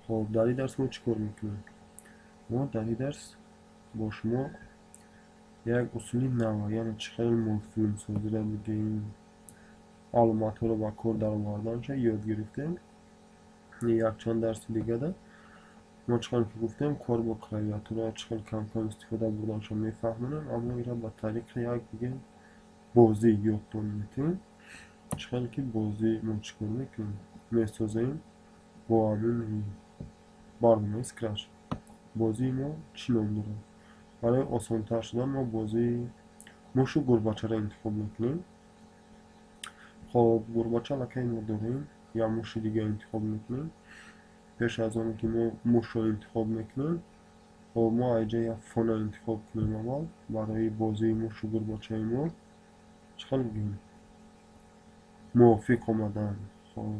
خب در این درس ما چیکار میکنیم؟ ما در این درس با شما یک اصولی نو، یعنی چقدر مفهوم سازی را میگیم، معلومات ها رو با کار در آوردن شد یاد گرفتیم. یک چند درس دیگه ده ما چقدر که گفتیم کار با کلیات چقدر کم کم استفاده بردن شد میفهمونن، اما این را با طریق یک دیگه بازی یادتون میتیم. چقدر که بازی ما چیکار میکنیم میسازیم با همین برنامه اسکرچ. بازی ما چی نام داره؟ برای آسان تر شدن ما بازی موش و گرباچه را انتخاب میکنیم. خب گرباچه را که ما داریم یا موش دیگه انتخاب میکنیم. پیش از آن که ما موش را انتخاب میکنیم، خب ما اینجا یک فون را انتخاب کنیم. اول برای بازی موش و گرباچه ما چقدر بگیم موافق آمدن. خب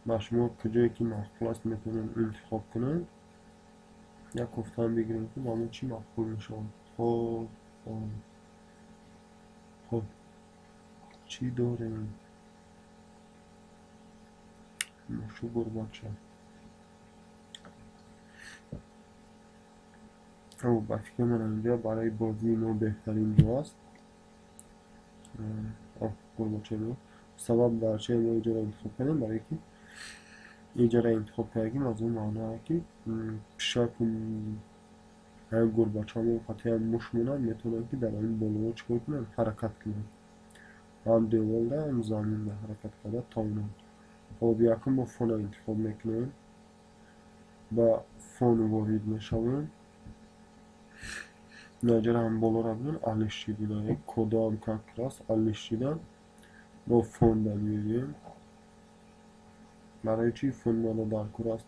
با شما کجایی که معقول است میتونیم انتخاب کنیم. یک گفتن بگیریم که با ما چی معقول میشه. خب خب خب چی داریم؟ موش و گرباچه. او با فکر من اینجا برای بازی ما بهترین جو است. گرباچه رو سبب در چه ما اینجا را انتخاب کنیم؟ برای که اینجا را انتخاب کردیم از اون معنی که پیشا که هم گرباچه هم خاطی هم موش مونن میتونن که در این بالا چکار کنن؟ حرکت کنن. هم دیوال ده هم زمین ده حرکت کرده تا اونم. خب یکم با فون انتخاب میکنیم، با فون وارد میشویم. اینجا هم بالا را ببین الش چیدن، یک کدام کلاس الش چیدن با فون در میاریم. برای چی فون بالا در کور است؟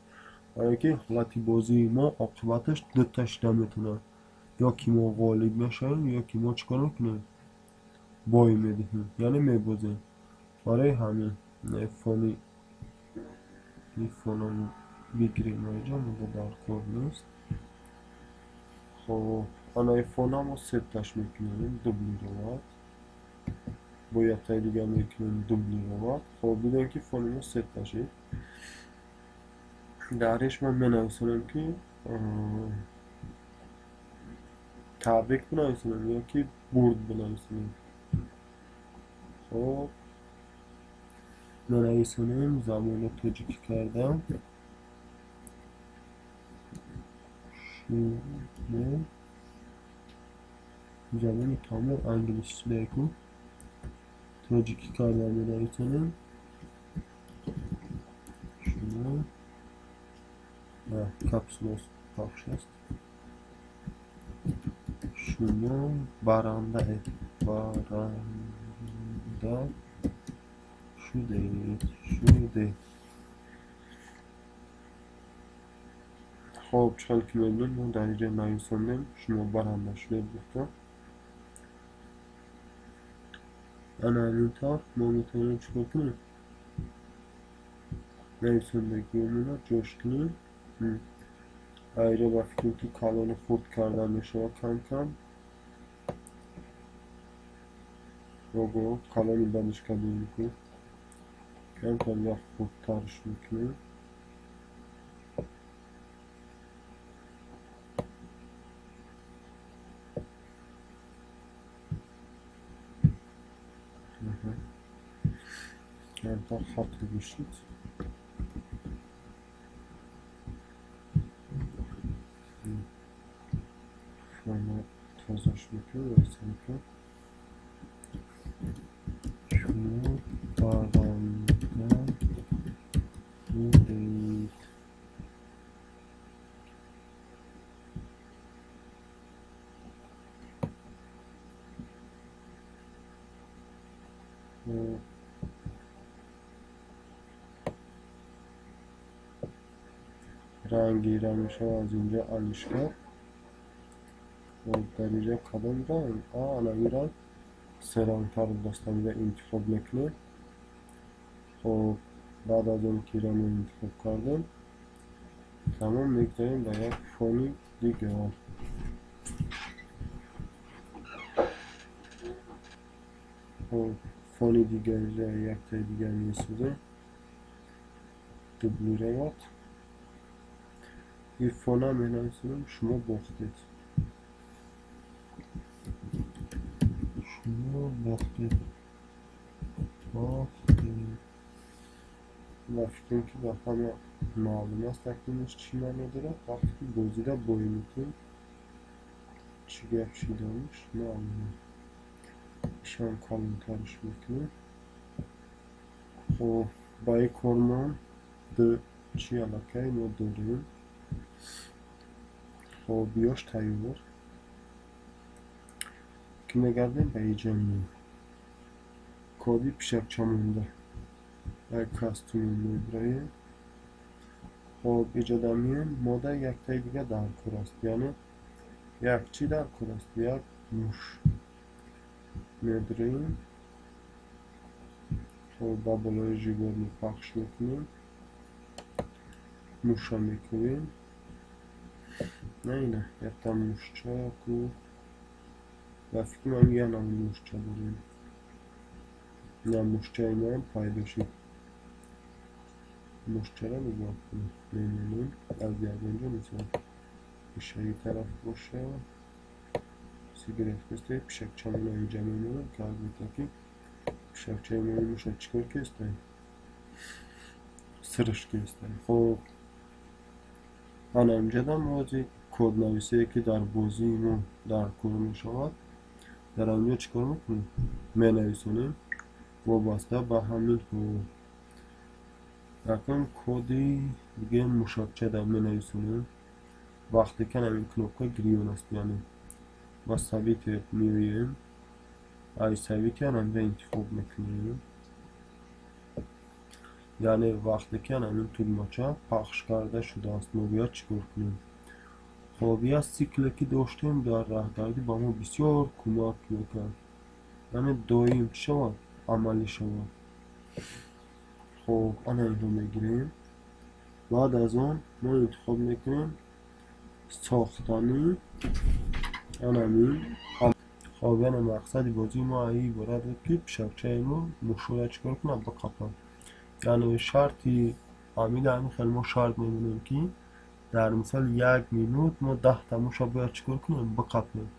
برای که حالتی بازی ما عاقبتش دو تا شده میتونه، یا که ما غالب میشیم یا که ما چکار میکنیم بای میدهیم یعنی میبازیم. برای همین فونی این فونو بگیریم اینجا مونده در کار نیست. خب آنهای فون ما ست تاش میکنیم دوبلی روات، با یک تای دیگه میکنیم دوبلی روات. خب بدون که فون ما ست تاشه درش من بنویسونم که تبریک بنویسونم یا که برد بنویسونم. خب بنویسونم زمان توجیه کردم شما زمان تمام انگلیسی لیکو توجیه کردم بنویسونم شما کپسلوس پخش است. شما برنده شده. خب چند که میبینیم ما در اینجا نویسندیم شما برنده شده گفتم. انا همینطور ما میتونیم چکار کنیم؟ نویسندگیمون رو جوش کنیم. اینجا با فکر که کلان خورد کردن میشه کم کم و کلانی بدش کردیم میکنیم کم کم یا خودترش میکنیم. کم تا خط بشید شما تازش میکنیم ویسه میکنیم. شما برنده بودید. رنگی را میشه از اینجا علیش کرد. خب در اینجا کدام رنگ؟ الان رنگ سه رنگ تر دستم انتخاب میکنه. خب بعد از اون که رنگ انتخاب کردم تمام میگذاریم در یک فونی دیگه. خب فونی دیگه اینجا یک تای دیگه میسوزه دوبلی روات. ایفونا می نویسیم شما باختید. شما باختید. و فکرم که با همه معلوم است تکلیمش چی معنی داره. وقتی که بازی را بایی میکنیم چی گفت چی دارش معلومه. شان کالون ترش میکنیم. خب با یک کرمان ده چی علاقه ما داریم. خب بیاش تایور که نگردیم به ایجانی کودی پیشک چمونده یک کاستوم میبریم. خب ایجاد می‌کنیم ماده یک تای دیگه در کور است، یعنی یک چی در کور است، یک موش میبریم. خب با بالای جیگر پخش میکنیم، موش را میکنیم. نه یک تا موش چاکو و فکر من یه نام موش چا داریم. نه موش چای ما هم پایده شد. موش چا را بگاه کنیم میمونیم از یک اینجا مثلا بشه طرف باشه. سیگرت بسته پیشک چمون های اینجا میمونیم که از میتاکی پیشک چای ما موشه چکر که استاییم سرش که استاییم. خب من اینجا دم بازی کود نویسه که در بازی ما در کور می شود. در اینجا چکار میکنیم؟ می نویسونیم وابسته به همین یکم کودی دیگه مشابچه در می نویسونیم. وقتی که همین کنوپکا گریون است، یعنی با ثابت میویم ای ثابت همینجا انتخاب میکنیم. یعنی وقتی که همین تلماچه پخش کرده شده است ما باید چیکار کنیم؟ خب یه سیکلی که داشتیم در راهداری با ما بسیار کمک میکرد، یعنی دایم شود عملی شود. خب آن این رو میگیریم. بعد از آن ما انتخاب میکنیم ساختانی همین. خب یعنی مقصد بازی ما ای بارد بود که پیشکچه ما مشهوره چکار کنم بقپم. یعنی شرطی همین خیلی ما شرط میمونیم که در مثال 1 مینوت ما 10 تا موش باید چکار کنیم بقپیم.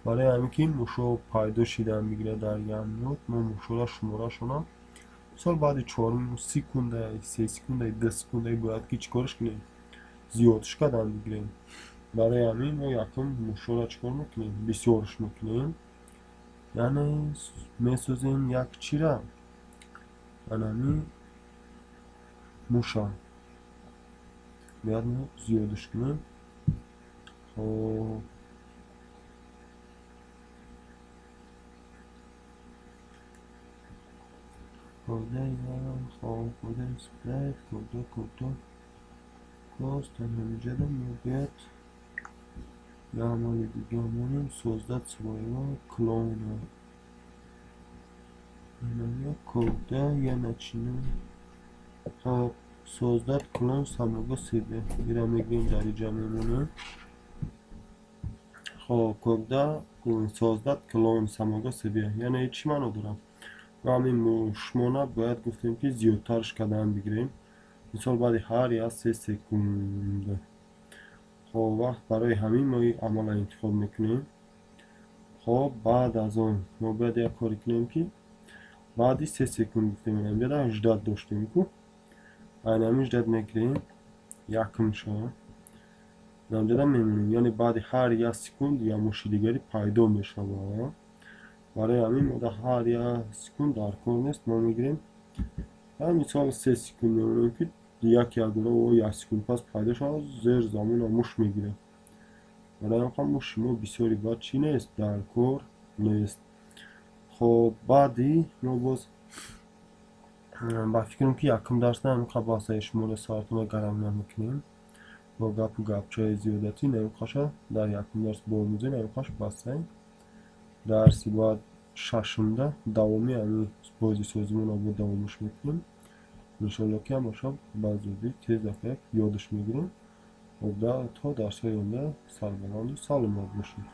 برای همین که موشو پایدو شیدن میگیره در 1 مینوت ما موشو را شماره شنا مثال بعد 4 سکونده 3 سکونده 10 سکونده باید که چکارش کنیم زیادش کردن میگیریم. برای همین ما یکم موشو را چکار میکنیم بسیارش میکنیم، یعنی میسازیم یک چی را یعنی موشا باید ما زیادش کنیم. خب کوده ایران خب کوده اسپلیت کوده کاست همینجا دا موقعیت یه عمال دیگه همونیم سوزداد سوایوا کلونه اینه کوده یه نچینه. خب سوزداد کلون ساموگو سیده ایره میگیم در اینجا میمونه. خب کوده سوزداد کلون ساموگو سیده یعنی چی منو دارم و همین شمانه باید گفتیم که زیادترش کدن بگیریم مثال بعد هر یا 3 سکونده. خب وقت برای همین ما این عمل انتخاب میکنیم. خب بعد از اون ما باید یک کاری کنیم که بعدی 3 سکوند گفتیم اینجا در 18 داشتیم که این همین 18 میگیریم یکم شد اینجا در میمونیم، یعنی بعد هر یک سکوند یا موشی دیگری پیدا میشه. برای همین ما در هر یک سکوند در کار نیست ما میگیریم مثال 3 سکوند میمونیم که یک دوره و یک سکوند پس پیدا شد زیر زمان موش میگیره. برای همین موش ما بسیاری باید چی نیست در کار نیست. خب بعدی ما باز با فکرم که یکم درس نمیخوا باسه شمول ساعت ما گرم نمیکنیم با گپ و گپچای زیادتی نمیخواشه در یکم درس با موزه نمیخواش باسه درسی باید ششمده دوامی همین بازی سازمون رو با دوامش میکنیم انشالله که هم باشم بزودی تیز دفعه یادش میگیریم و تا درس های اونده سربلند و سالم باشیم.